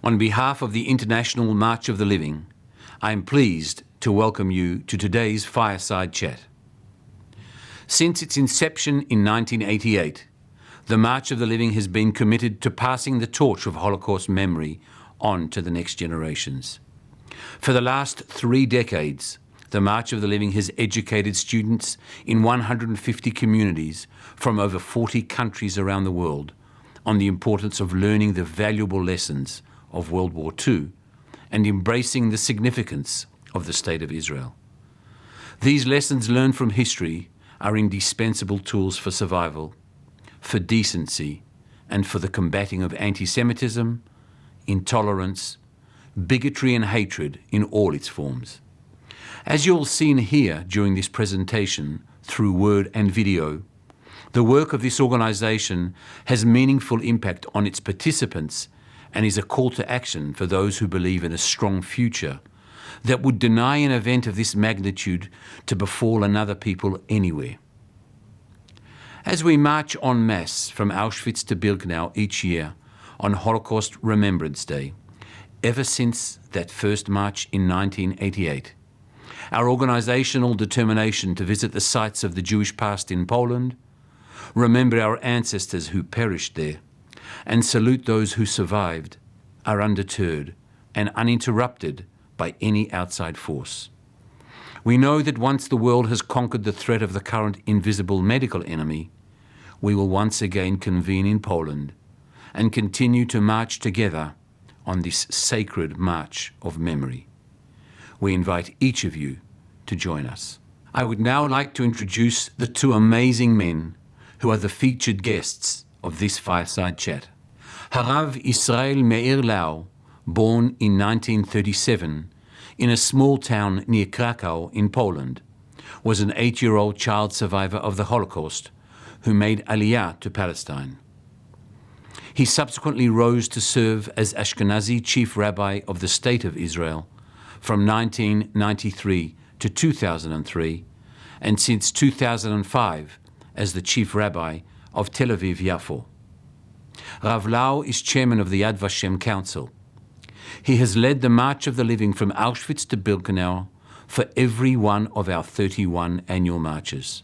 On behalf of the International March of the Living, I am pleased to welcome you to today's Fireside Chat. Since its inception in 1988, the March of the Living has been committed to passing the torch of Holocaust memory on to the next generations. For the last 3 decades, the March of the Living has educated students in 150 communities from over 40 countries around the world on the importance of learning the valuable lessons of World War II and embracing the significance of the State of Israel. These lessons learned from history are indispensable tools for survival, for decency, and for the combating of anti-Semitism, intolerance, bigotry and hatred in all its forms. As you'll see and hear during this presentation through word and video, the work of this organization has meaningful impact on its participants and is a call to action for those who believe in a strong future that would deny an event of this magnitude to befall another people anywhere. As we march en masse from Auschwitz to Birkenau each year on Holocaust Remembrance Day, ever since that first march in 1988, our organizational determination to visit the sites of the Jewish past in Poland, remember our ancestors who perished there, and salute those who survived, are undeterred and uninterrupted by any outside force. We know that once the world has conquered the threat of the current invisible medical enemy, we will once again convene in Poland and continue to march together on this sacred march of memory. We invite each of you to join us. I would now like to introduce the 2 amazing men who are the featured guests of this Fireside Chat. Harav Israel Meir Lau, born in 1937 in a small town near Krakow in Poland, was an 8-year-old child survivor of the Holocaust who made Aliyah to Palestine. He subsequently rose to serve as Ashkenazi chief rabbi of the State of Israel from 1993 to 2003, and since 2005 as the chief rabbi of Tel Aviv-Yafo. Rabbi Lau is chairman of the Yad Vashem Council. He has led the March of the Living from Auschwitz to Birkenau for every one of our 31 annual marches.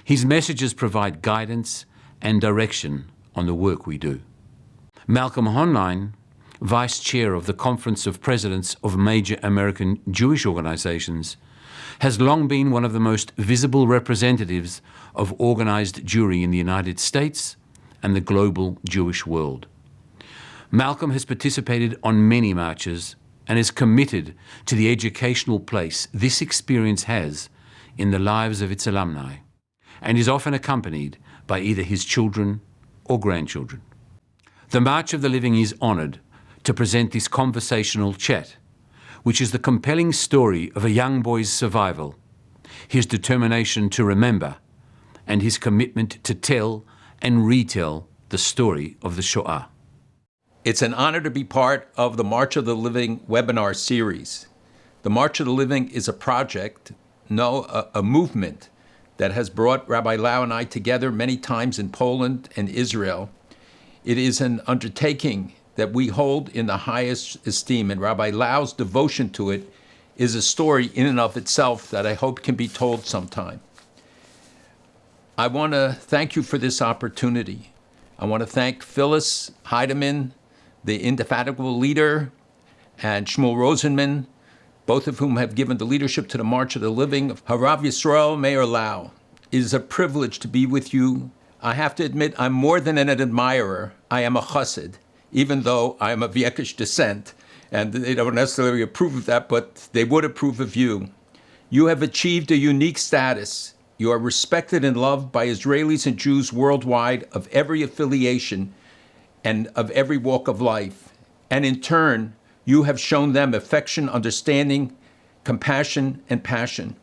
His messages provide guidance and direction on the work we do. Malcolm Hoenlein, vice chair of the Conference of Presidents of Major American Jewish Organizations, has long been one of the most visible representatives of organized Jewry in the United States and the global Jewish world. Malcolm has participated on many marches and is committed to the educational place this experience has in the lives of its alumni, and is often accompanied by either his children or grandchildren. The March of the Living is honored to present this conversational chat, which is the compelling story of a young boy's survival, his determination to remember, and his commitment to tell and retell the story of the Shoah. It's an honor to be part of the March of the Living webinar series. The March of the Living is a project, a movement that has brought Rabbi Lau and I together many times in Poland and Israel. It is an undertaking that we hold in the highest esteem, and Rabbi Lau's devotion to it is a story in and of itself that I hope can be told sometime. I want to thank you for this opportunity. I want to thank Phyllis Heidemann, the indefatigable leader, and Shmuel Rosenman, both of whom have given the leadership to the March of the Living. Harav Yisrael Meir Lau. It is a privilege to be with you. I have to admit, I'm more than an admirer. I am a chassid, even though I am of Yekish descent, and they don't necessarily approve of that, but they would approve of you. You have achieved a unique status. You are respected and loved by Israelis and Jews worldwide of every affiliation and of every walk of life. And in turn, you have shown them affection, understanding, compassion, and passion.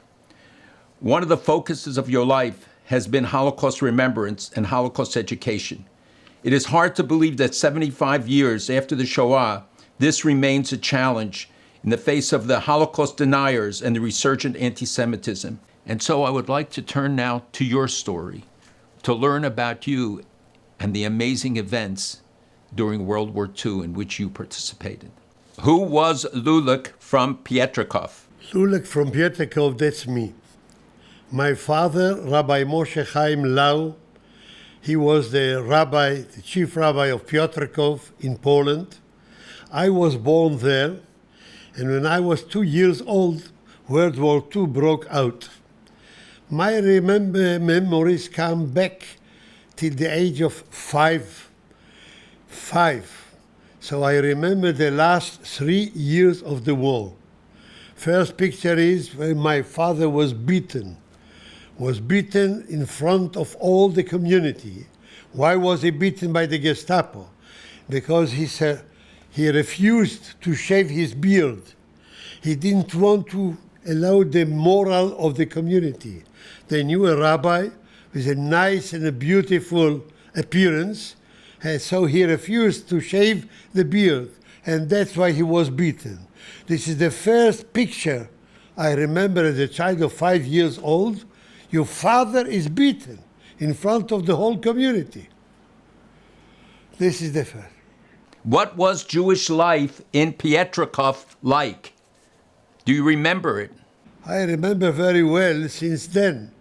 One of the focuses of your life has been Holocaust remembrance and Holocaust education. It is hard to believe that 75 years after the Shoah, this remains a challenge in the face of the Holocaust deniers and the resurgent anti-Semitism. And so I would like to turn now to your story, to learn about you and the amazing events during World War II in which you participated. Who was Lulik from Pietrkov? Lulik from Pietrkov, that's me. My father, Rabbi Moshe Chaim Lau, he was the chief rabbi of Piotrkov in Poland. I was born there, and when I was 2 years old, World War II broke out. My memories come back till the age of five. So I remember the last 3 years of the war. First picture is when my father was beaten in front of all the community. Why was he beaten by the Gestapo? Because he refused to shave his beard. He didn't want to allow the moral of the community. They knew a rabbi with a nice and a beautiful appearance, and so he refused to shave the beard, and that's why he was beaten. This is the first picture I remember as a child of 5 years old. Your father is beaten in front of the whole community. This is the first. What was Jewish life in Pietrkov like? Do you remember it? I remember very well. Since then,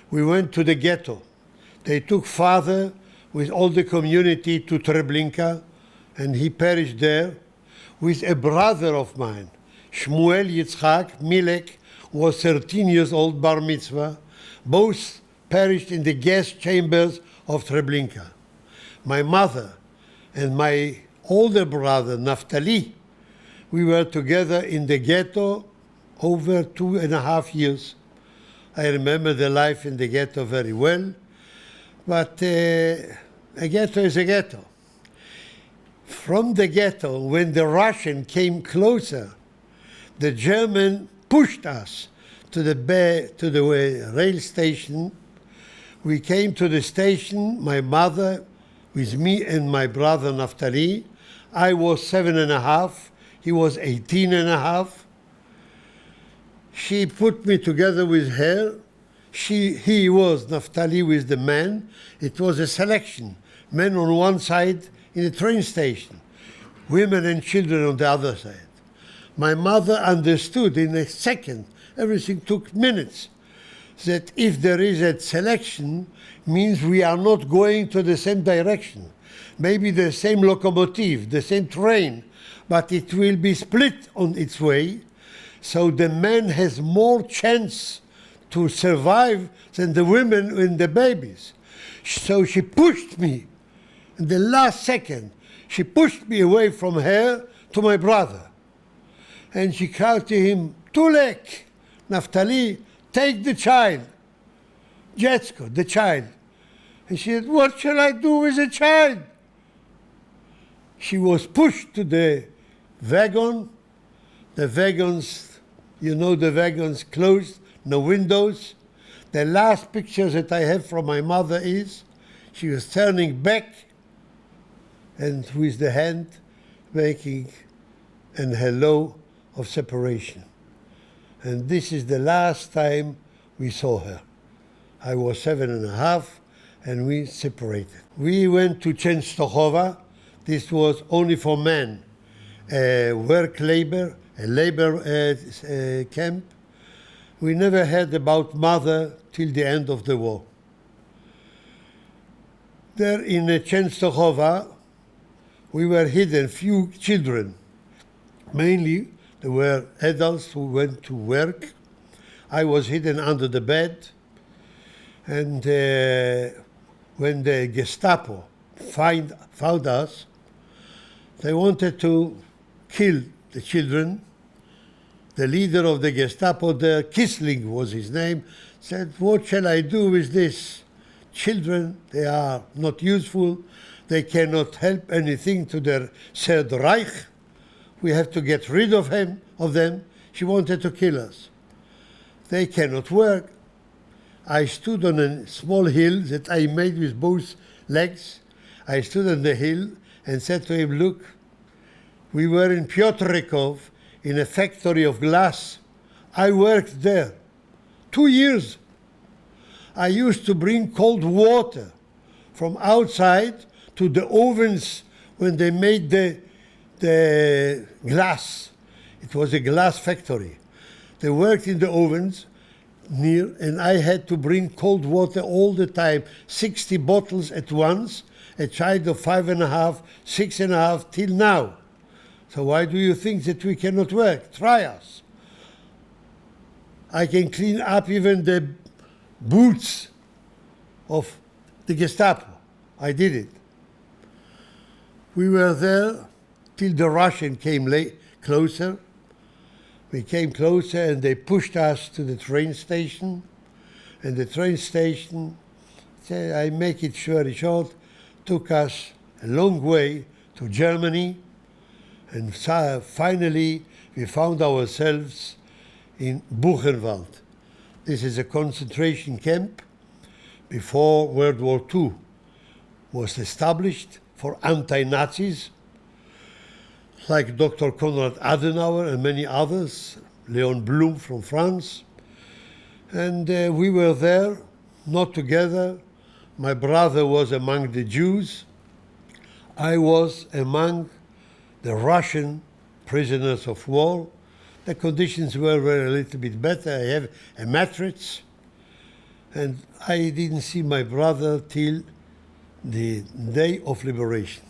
we went to the ghetto. They took father with all the community to Treblinka, and he perished there with a brother of mine, Shmuel Yitzchak Milek, was 13 years old, bar mitzvah. Both perished in the gas chambers of Treblinka. My mother and my older brother, Naftali, we were together in the ghetto over 2.5 years. I remember the life in the ghetto very well, but a ghetto is a ghetto. From the ghetto, when the Russian came closer, the German pushed us to the rail station. We came to the station, my mother with me and my brother Naftali. I was 7.5, he was 18.5. She put me together with her. He was Naftali with the man. It was a selection. Men on one side in the train station, women and children on the other side. My mother understood in a second, everything took minutes, that if there is a selection, means we are not going to the same direction. Maybe the same locomotive, the same train, but it will be split on its way. So the man has more chance to survive than the women and the babies. So she pushed me. In the last second, she pushed me away from her to my brother. And she cried to him, Tulek, Naftali, take the child. Jetsko, the child. And she said, what shall I do with the child? She was pushed to the wagon. The wagons, you know, the wagons closed, no windows. The last picture that I have from my mother is she was turning back and with the hand making an hello of separation. And this is the last time we saw her. I was 7.5 and we separated. We went to Częstochowa. This was only for men, a labor camp. We never heard about mother till the end of the war. There in Częstochowa, we were hidden, few children. Mainly, there were adults who went to work. I was hidden under the bed. And when the Gestapo found us, they wanted to kill the children. The leader of the Gestapo there, Kissling was his name, said, what shall I do with these children? They are not useful. They cannot help anything to their Third Reich. We have to get rid of them. She wanted to kill us. They cannot work. I stood on a small hill that I made with both legs. I stood on the hill and said to him, look, we were in Piotrkov in a factory of glass. I worked there 2 years. I used to bring cold water from outside to the ovens when they made the glass. It was a glass factory. They worked in the ovens near, and I had to bring cold water all the time, 60 bottles at once, a child of 5.5, 6.5, till now. So why do you think that we cannot work? Try us. I can clean up even the boots of the Gestapo. I did it. We were there till the Russian came closer. We came closer and they pushed us to the train station. And the train station, I make it very short, took us a long way to Germany. And finally, we found ourselves in Buchenwald. This is a concentration camp before World War II was established for anti-Nazis, like Dr. Konrad Adenauer and many others, Leon Blum from France. And we were there, not together. My brother was among the Jews. I was among the Russian prisoners of war. The conditions were a little bit better. I have a mattress. And I didn't see my brother till the day of liberation.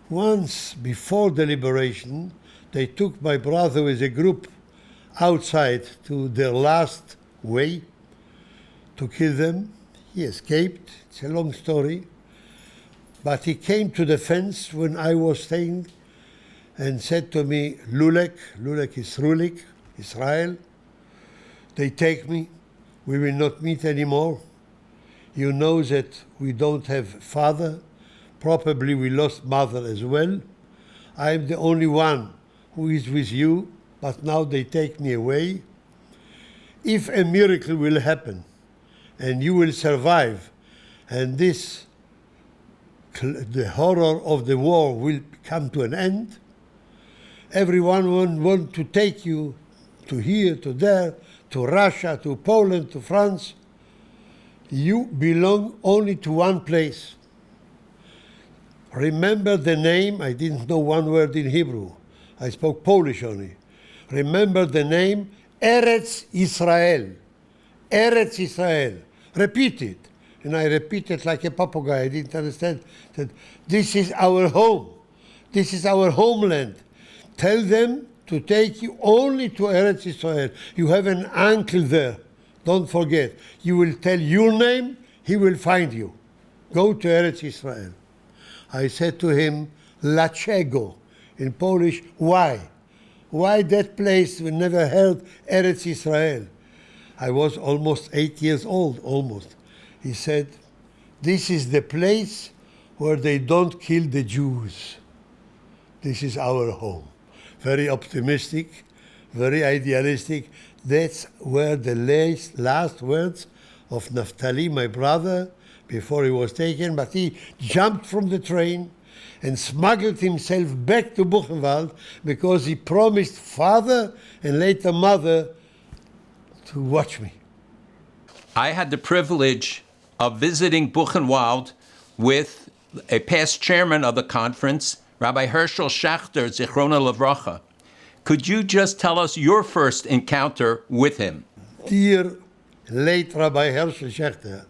Once before the liberation, they took my brother with a group outside to their last way to kill them. He escaped. It's a long story. But he came to the fence when I was staying and said to me, Lulek is Rulik, Israel, they take me. We will not meet anymore. You know that we don't have father. Probably we lost mother as well. I am the only one who is with you, but now they take me away. If a miracle will happen and you will survive, and the horror of the war will come to an end, everyone will want to take you to here, to there, to Russia, to Poland, to France. You belong only to one place. Remember the name. I didn't know one word in Hebrew. I spoke Polish only. Remember the name, Eretz Israel. Eretz Israel. Repeat it. And I repeated like a papagay. I didn't understand. That this is our home. This is our homeland. Tell them to take you only to Eretz Israel. You have an uncle there. Don't forget. You will tell your name, he will find you. Go to Eretz Israel. I said to him, Dlaczego? In Polish, why? Why that place? We never heard Eretz Israel. I was almost 8 years old, almost. He said, this is the place where they don't kill the Jews. This is our home. Very optimistic, very idealistic. That's where the last words of Naftali, my brother, before he was taken, but he jumped from the train and smuggled himself back to Buchenwald because he promised father and later mother to watch me. I had the privilege of visiting Buchenwald with a past chairman of the conference, Rabbi Herschel Schachter, Zichrona Livracha. Could you just tell us your first encounter with him? Dear late Rabbi Herschel Schachter,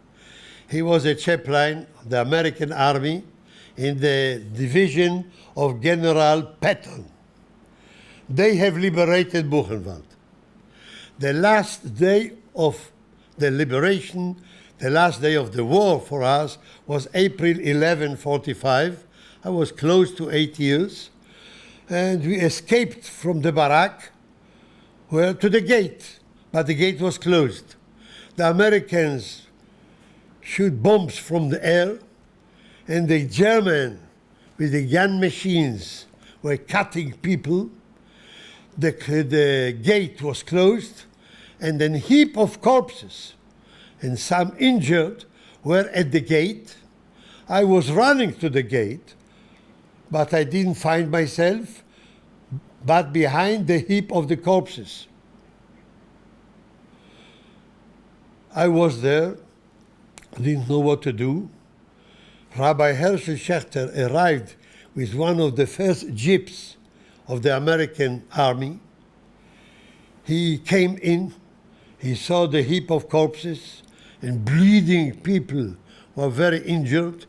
he was a chaplain of the American Army in the division of General Patton. They have liberated Buchenwald. The last day of the liberation, the last day of the war for us was April 11, 45. I was close to 8 years. And we escaped from the barrack to the gate, but the gate was closed. The Americans shoot bombs from the air, and the German, with the gun machines, were cutting people. The gate was closed, and a heap of corpses, and some injured, were at the gate. I was running to the gate, but I didn't find myself, but behind the heap of the corpses. I was there, didn't know what to do. Rabbi Herschel Schachter arrived with one of the first jeeps of the American army. He came in, he saw the heap of corpses and bleeding people who were very injured,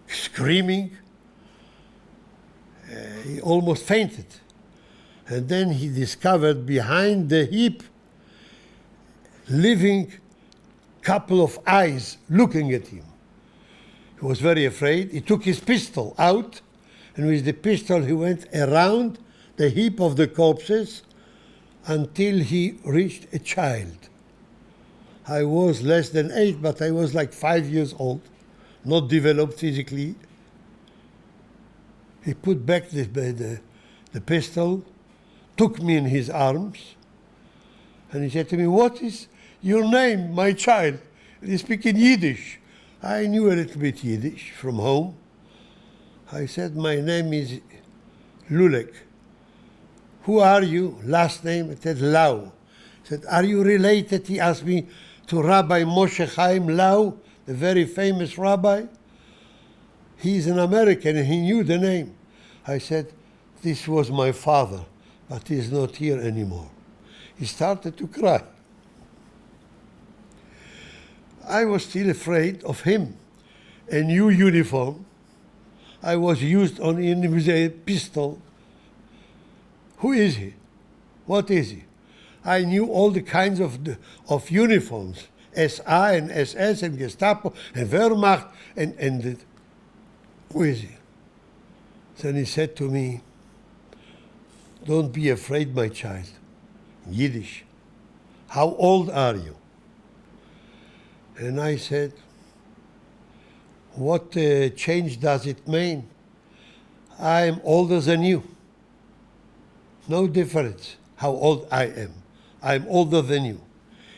screaming. He almost fainted. And then he discovered behind the heap living couple of eyes looking at him. He was very afraid. He took his pistol out, and with the pistol he went around the heap of the corpses until he reached a child. I was less than 8, but I was like 5 years old, not developed physically. He put back the pistol, took me in his arms, and he said to me, "What is your name, my child?" And he speak in Yiddish. I knew a little bit Yiddish from home. I said, "My name is Lulek." "Who are you?" Last name. I said, "Lau." He said, "Are you related?" He asked me, "to Rabbi Moshe Chaim Lau, the very famous rabbi?" He's an American and he knew the name. I said, "This was my father, but he's not here anymore." He started to cry. I was still afraid of him. A new uniform. I was used on him with a pistol. Who is he? What is he? I knew all the kinds of uniforms, SI and SS and Gestapo and Wehrmacht who is he? Then he said to me, "Don't be afraid, my child." In Yiddish. "How old are you?" And I said, "What change does it mean? I am older than you. No difference how old I am. I'm older than you."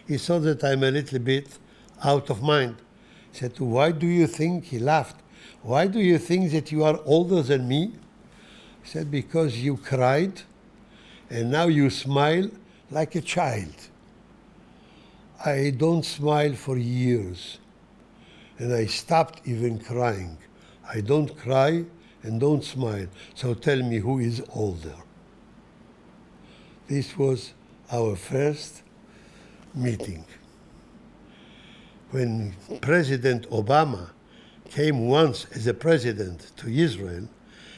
He saw that I'm a little bit out of mind. He said, "Why do you think," he laughed, "why do you think that you are older than me?" He said, "Because you cried and now you smile like a child. I don't smile for years, and I stopped even crying. I don't cry and don't smile, so tell me who is older." This was our first meeting. When President Obama came once as a president to Israel,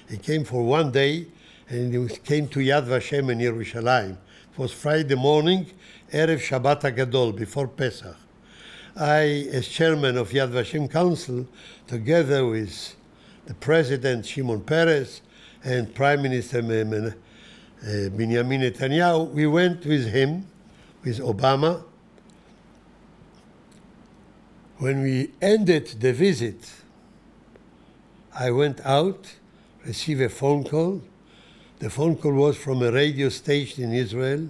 he came for 1 day, and he came to Yad Vashem in Yerushalayim. It was Friday morning, Erev Shabbat HaGadol, before Pesach. I, as chairman of Yad Vashem Council, together with the President Shimon Peres and Prime Minister Benjamin Netanyahu, we went with him, with Obama. When we ended the visit, I went out, received a phone call. The phone call was from a radio station in Israel.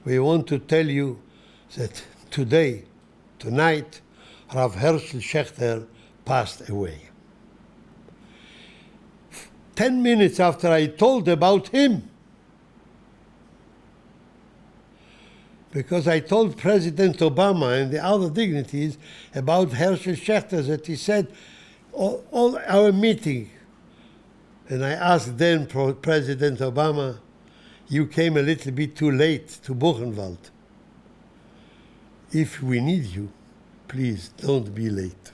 "We want to tell you that tonight, Rav Herschel Schachter passed away." 10 minutes after I told about him, because I told President Obama and the other dignitaries about Herschel Schachter, that he said, all our meeting, and I asked then President Obama, "You came a little bit too late to Buchenwald. If we need you, please don't be late."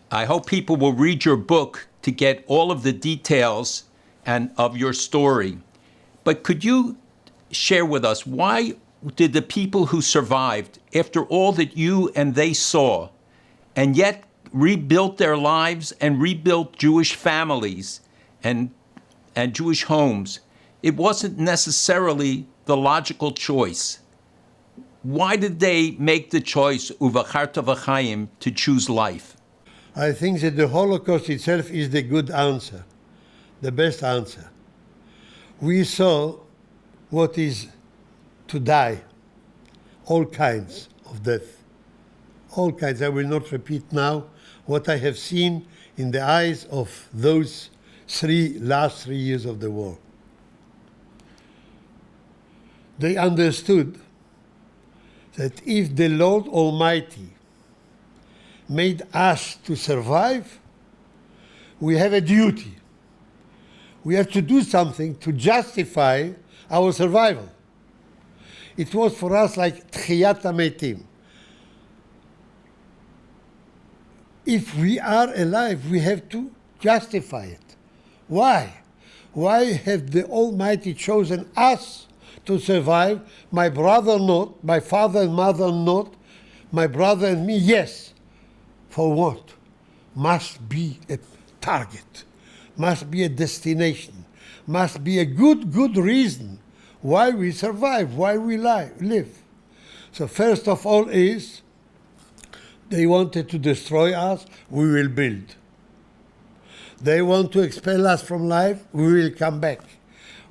I hope people will read your book to get all of the details and of your story. But could you share with us, why did the people who survived, after all that you and they saw, and yet rebuilt their lives and rebuilt Jewish families and Jewish homes, it wasn't necessarily the logical choice? Why did they make the choice, uvacharta v'chaim, to choose life? I think that the Holocaust itself is the good answer, the best answer. We saw what is to die, all kinds of death, all kinds. I will not repeat now what I have seen in the eyes of those last 3 years of the war. They understood that if the Lord Almighty made us to survive, we have a duty. We have to do something to justify our survival. It was for us like Tchiyat HaMetim. If we are alive, we have to justify it. Why? Why have the Almighty chosen us to survive? My brother not, my father and mother not, my brother and me, yes. For what? Must be a target, must be a destination, must be a good reason why we survive, why we live. So first of all is, they wanted to destroy us, we will build. They want to expel us from life, we will come back.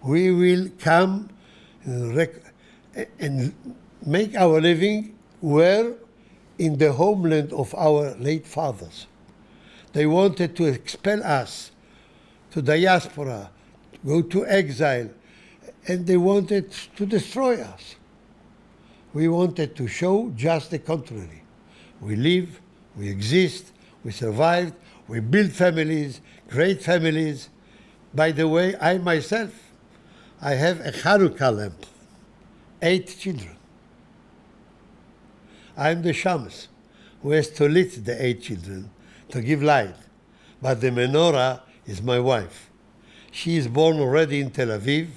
We will come and make our living where in the homeland of our late fathers. They wanted to expel us to diaspora, to go to exile, and they wanted to destroy us. We wanted to show just the contrary. We live, we exist, we survived, we built families, great families. By the way, I myself, I have a Hanukkah lamp, 8 children. I'm the Shams who has to lit the 8 children to give light. But the menorah is my wife. She is born already in Tel Aviv,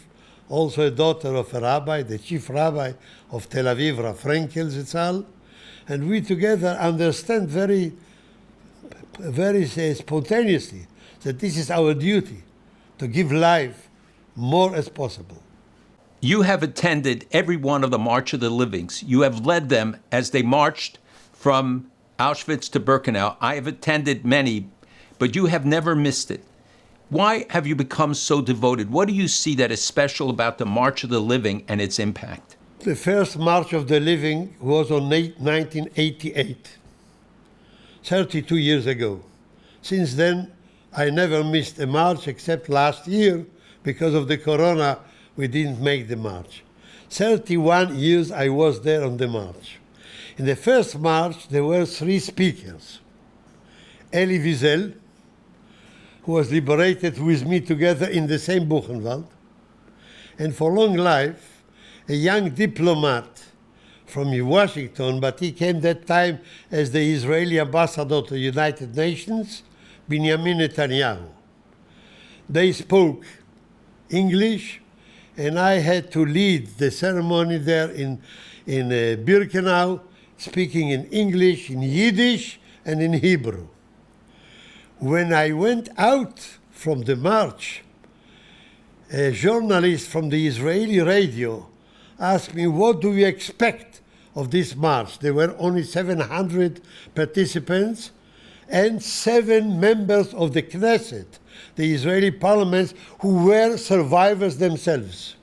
also a daughter of a rabbi, the chief rabbi of Tel Aviv, Rav Frenkel Zitzal. And we together understand very spontaneously that this is our duty, to give life more as possible. You have attended every one of the March of the Livings. You have led them as they marched from Auschwitz to Birkenau. I have attended many, but you have never missed it. Why have you become so devoted? What do you see that is special about the March of the Living and its impact? The first March of the Living was on 1988, 32 years ago. Since then, I never missed a march except last year. Because of the corona, we didn't make the march. 31 years I was there on the march. In the first march, there were 3 speakers. Elie Wiesel, who was liberated with me together in the same Buchenwald, and for long life, a young diplomat from Washington, but he came that time as the Israeli ambassador to the United Nations, Benjamin Netanyahu. They spoke English, and I had to lead the ceremony there in Birkenau, speaking in English, in Yiddish, and in Hebrew. When I went out from the march, a journalist from the Israeli radio asked me, what do you expect of this march? There were only 700 participants and 7 members of the Knesset, the Israeli parliament, who were survivors themselves.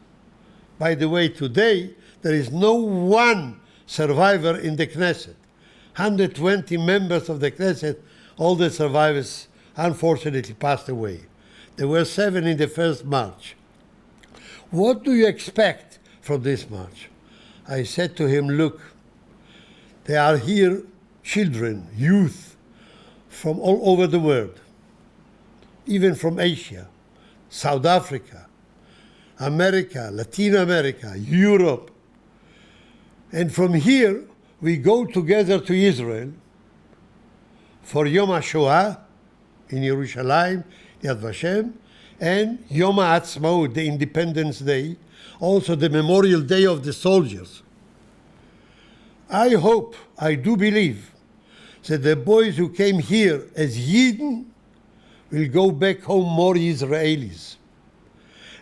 By the way, today, there is no one survivor in the Knesset. 120 members of the Knesset, all the survivors unfortunately passed away. There were 7 in the first march. What do you expect from this march? I said to him, look, there are here children, youth, from all over the world, even from Asia, South Africa, America, Latin America, Europe. And from here, we go together to Israel for Yom HaShoah in Yerushalayim, Yad Vashem, and Yom HaAtzmaut, the Independence Day, also the Memorial Day of the Soldiers. I hope, I do believe, that the boys who came here as Yidden will go back home more Israelis.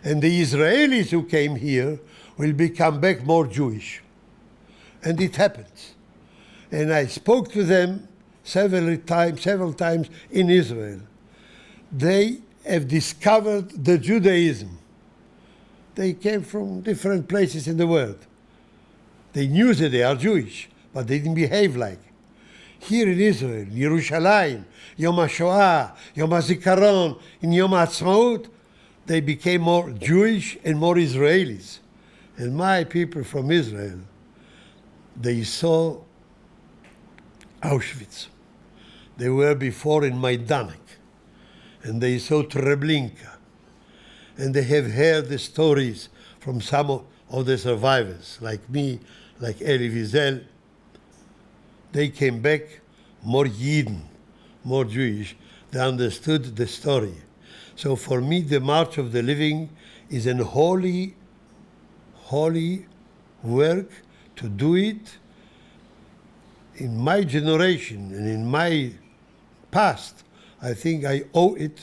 And the Israelis who came here will become back more Jewish. And it happens. And I spoke to them several times in Israel. They have discovered the Judaism. They came from different places in the world. They knew that they are Jewish, but they didn't behave like. Here in Israel, Yerushalayim, Yom HaShoah, Yom HaZikaron, in Yom HaAtzmaut, they became more Jewish and more Israelis. And my people from Israel, they saw Auschwitz. They were before in Majdanek. and they saw Treblinka, and they have heard the stories from some of the survivors, like me, like Elie Wiesel. They came back more Yidden, more Jewish. They understood the story. So for me, the March of the Living is an holy work to do it in my generation and in my past. I think I owe it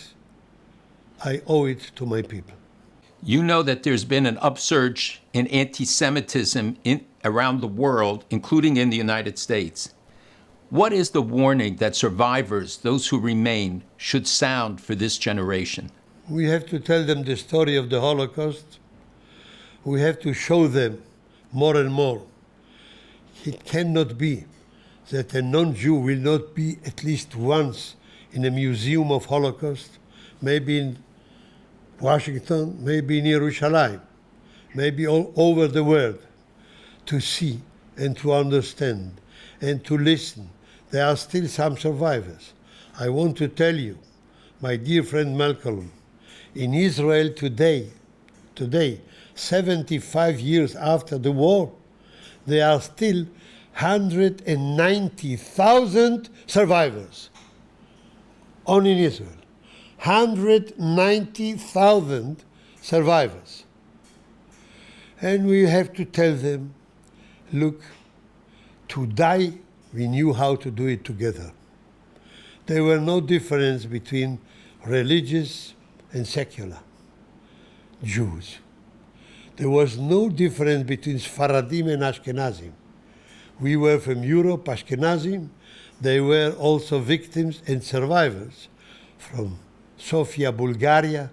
to my people. You know that there's been an upsurge in anti-Semitism around the world, including in the United States. What is the warning that survivors, those who remain, should sound for this generation? We have to tell them the story of the Holocaust. We have to show them more and more. It cannot be that a non-Jew will not be at least once in a museum of Holocaust, maybe in Washington, maybe in Jerusalem, maybe all over the world, to see and to understand and to listen. There are still some survivors. I want to tell you, my dear friend Malcolm, in Israel today, 75 years after the war, there are still 190,000 survivors. Only in Israel. 190,000 survivors. And we have to tell them, look, to die, we knew how to do it together. There were no difference between religious and secular Jews. There was no difference between Sfaradim and Ashkenazim. We were from Europe, Ashkenazim. They were also victims and survivors from Sofia, Bulgaria,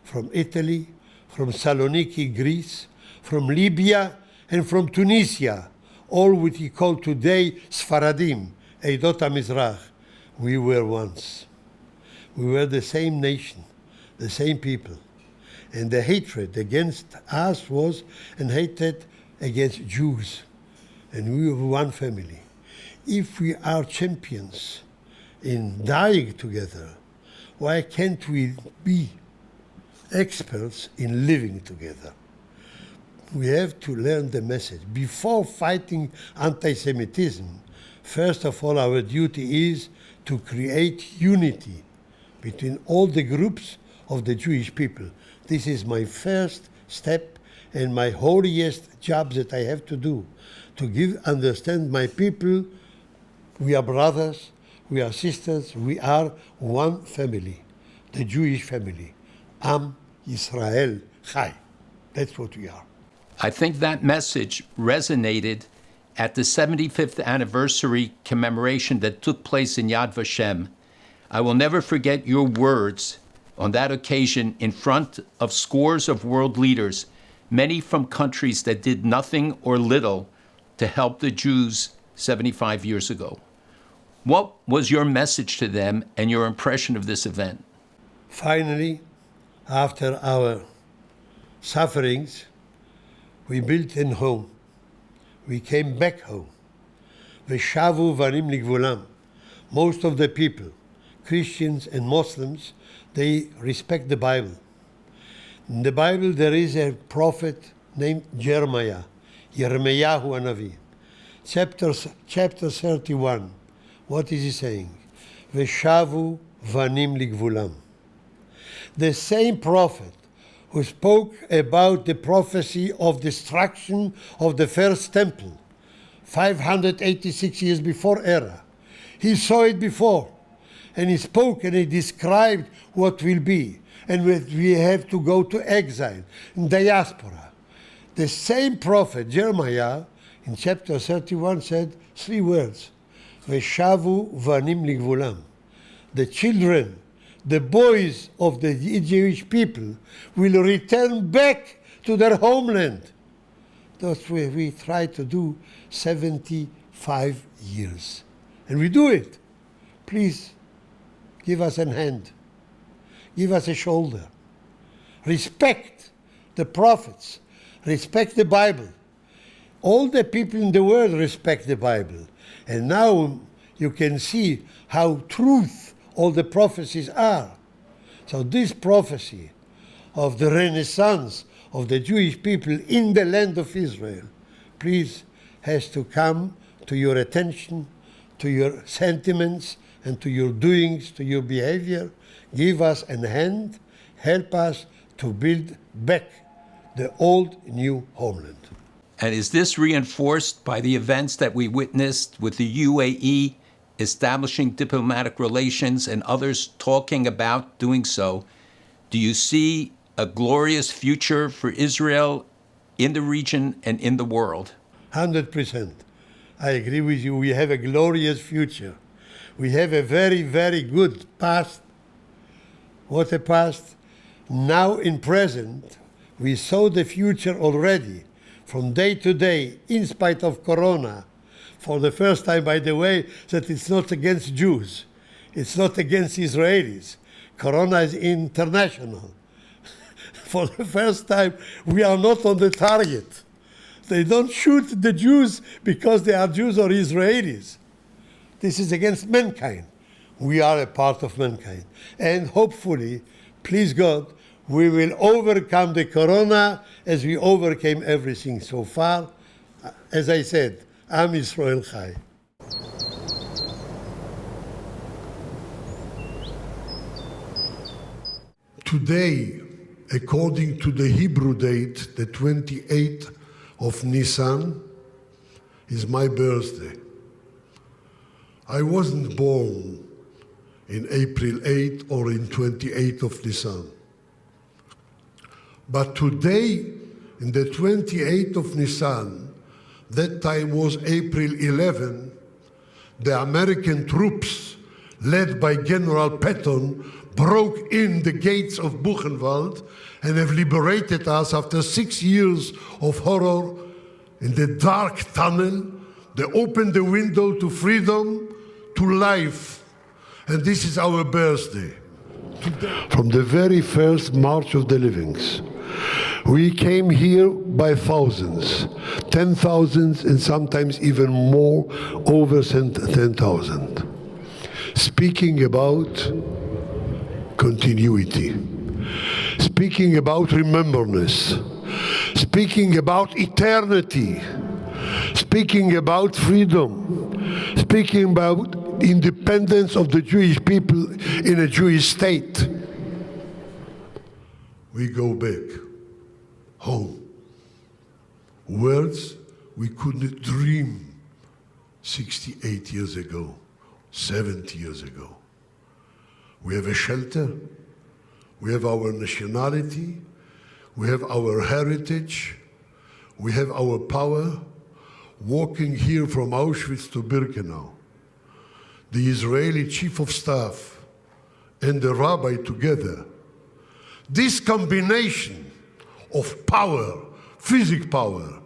from Italy, from Saloniki, Greece, from Libya, and from Tunisia, all what we call today Sfaradim, Eidot HaMizrach. We were once. We were the same nation, the same people. And the hatred against us was a hatred against Jews. And we were one family. If we are champions in dying together, why can't we be experts in living together? We have to learn the message. Before fighting anti-Semitism, first of all, our duty is to create unity between all the groups of the Jewish people. This is my first step and my holiest job that I have to do, to understand my people. We are brothers, we are sisters, we are one family, the Jewish family. Am Yisrael Chai. That's what we are. I think that message resonated at the 75th anniversary commemoration that took place in Yad Vashem. I will never forget your words on that occasion in front of scores of world leaders, many from countries that did nothing or little to help the Jews 75 years ago. What was your message to them and your impression of this event? Finally, after our sufferings, we built a home. We came back home. Veshavu varim ligvulam. Most of the people, Christians and Muslims, they respect the Bible. In the Bible, there is a prophet named Jeremiah, Yirmiyahu Hanavi. Chapter 31. What is he saying? Veshavu vanim ligvulam. The same prophet who spoke about the prophecy of destruction of the first temple 586 years before era. He saw it before, and he spoke and he described what will be, and we have to go to exile, in diaspora. The same prophet, Jeremiah, in chapter 31 said 3 words, Veshavu vanim ligvulam. The children, the boys of the Jewish people will return back to their homeland. That's what we try to do 75 years. And we do it. Please, give us a hand. Give us a shoulder. Respect the prophets. Respect the Bible. All the people in the world respect the Bible. And now you can see how truth all the prophecies are. So this prophecy of the renaissance of the Jewish people in the land of Israel, please, has to come to your attention, to your sentiments, and to your doings, to your behavior. Give us a hand, help us to build back the old new homeland. And is this reinforced by the events that we witnessed with the UAE establishing diplomatic relations and others talking about doing so? Do you see a glorious future for Israel in the region and in the world? 100%. I agree with you. We have a glorious future. We have a very, very good past. What a past. Now in present, we saw the future already from day to day, in spite of Corona. For the first time, by the way, that it's not against Jews. It's not against Israelis. Corona is international. For the first time, we are not on the target. They don't shoot the Jews because they are Jews or Israelis. This is against mankind. We are a part of mankind. And hopefully, please God, we will overcome the Corona as we overcame everything so far. As I said, Am Yisrael Chai. Today, according to the Hebrew date, the 28th of Nisan, is my birthday. I wasn't born in April 8 or in 28th of Nisan. But today, in the 28th of Nisan, that time was April 11, the American troops, led by General Patton, broke in the gates of Buchenwald and have liberated us after 6 years of horror in the dark tunnel. They opened the window to freedom, to life. And this is our birthday. From the very first March of the Livings, we came here by thousands, 10,000 and sometimes even more, over 10,000. Speaking about continuity, speaking about remembrance, speaking about eternity, speaking about freedom, speaking about independence of the Jewish people in a Jewish state. We go back home. Words we couldn't dream 68 years ago, 70 years ago. We have a shelter, we have our nationality, we have our heritage, we have our power. Walking here from Auschwitz to Birkenau, the Israeli chief of staff and the rabbi together, this combination of power, physical power,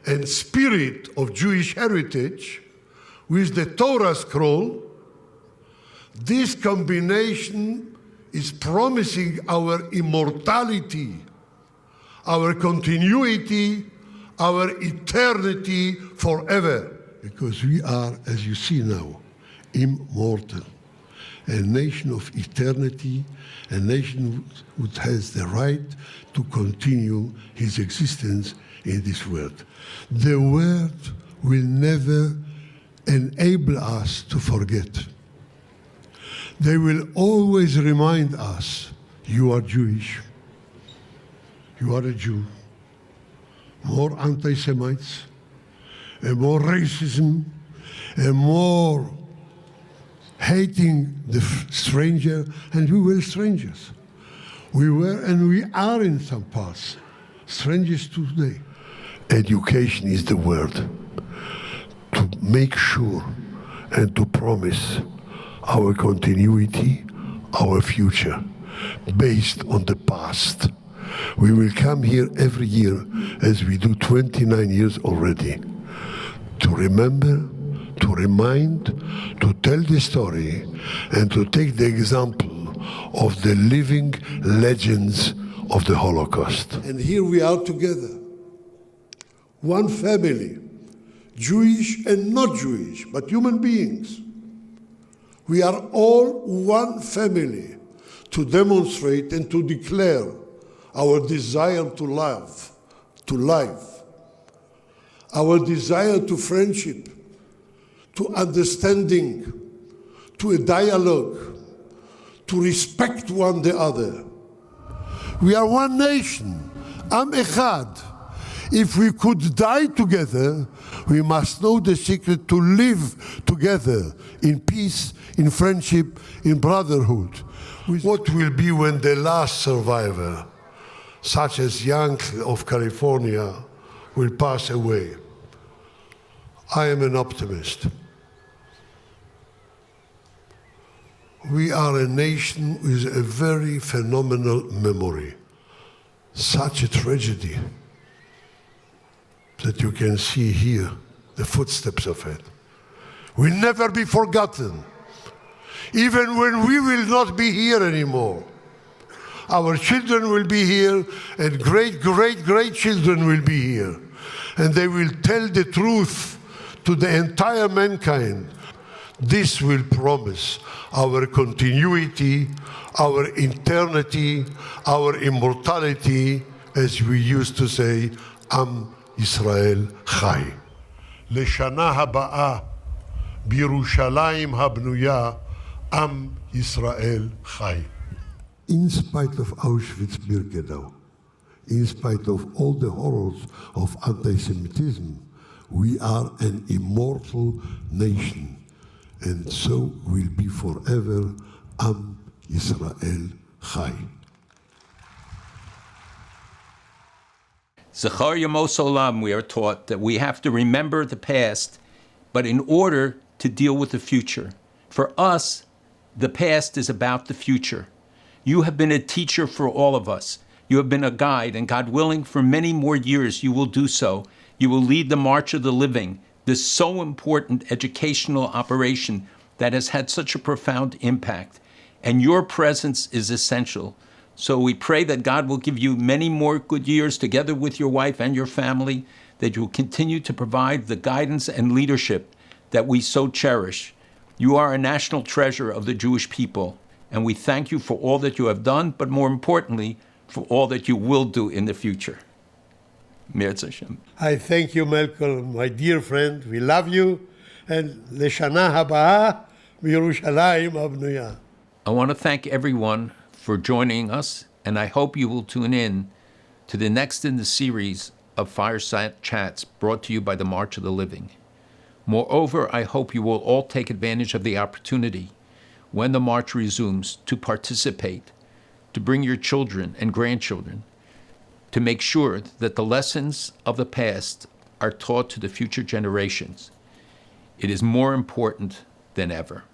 and spirit of Jewish heritage with the Torah scroll, this combination is promising our immortality, our continuity, our eternity forever. Because we are, as you see now, immortal. A nation of eternity, a nation which has the right to continue his existence in this world. The world will never enable us to forget. They will always remind us, you are Jewish, you are a Jew. More anti-Semites, and more racism, and more hating the stranger, and we were strangers. We were and we are in some parts strangers today. Education is the word to make sure and to promise our continuity, our future, based on the past. We will come here every year, as we do 29 years already, to remember, to remind, to tell the story, and to take the example of the living legends of the Holocaust. And here we are together, one family, Jewish and not Jewish, but human beings. We are all one family. to demonstrate and to declare our desire to love, to life, our desire to friendship, to understanding, to a dialogue, to respect one the other. We are one nation, Am Echad. If we could die together, we must know the secret to live together in peace, in friendship, in brotherhood. What will be when the last survivor, such as Young of California, will pass away? I am an optimist. We are a nation with a very phenomenal memory. Such a tragedy that you can see here, the footsteps of it, will never be forgotten, even when we will not be here anymore. Our children will be here, and great-great-great-children will be here, and they will tell the truth to the entire mankind. This will promise our continuity, our eternity, our immortality, as we used to say, Am Yisrael Chai. לשנה הבאה בירושלים הבנויה, Am Yisrael Chai. In spite of Auschwitz-Birkenau, in spite of all the horrors of anti-Semitism, we are an immortal nation, and so will be forever. Am Yisrael Chai. Zechar Yamos Olam, we are taught that we have to remember the past, but in order to deal with the future. For us, the past is about the future. You have been a teacher for all of us. You have been a guide, and God willing, for many more years you will do so. You will lead the March of the Living, this so important educational operation that has had such a profound impact. And your presence is essential. So we pray that God will give you many more good years together with your wife and your family, that you will continue to provide the guidance and leadership that we so cherish. You are a national treasure of the Jewish people, and we thank you for all that you have done, but more importantly, for all that you will do in the future. Mirz Hashem. I thank you, Malcolm, my dear friend. We love you. And Leshana Habaa Yerushalayim Abnuya. I want to thank everyone for joining us, and I hope you will tune in to the next in the series of Fireside Chats brought to you by the March of the Living. Moreover, I hope you will all take advantage of the opportunity when the march resumes to participate, to bring your children and grandchildren, to make sure that the lessons of the past are taught to the future generations. It is more important than ever.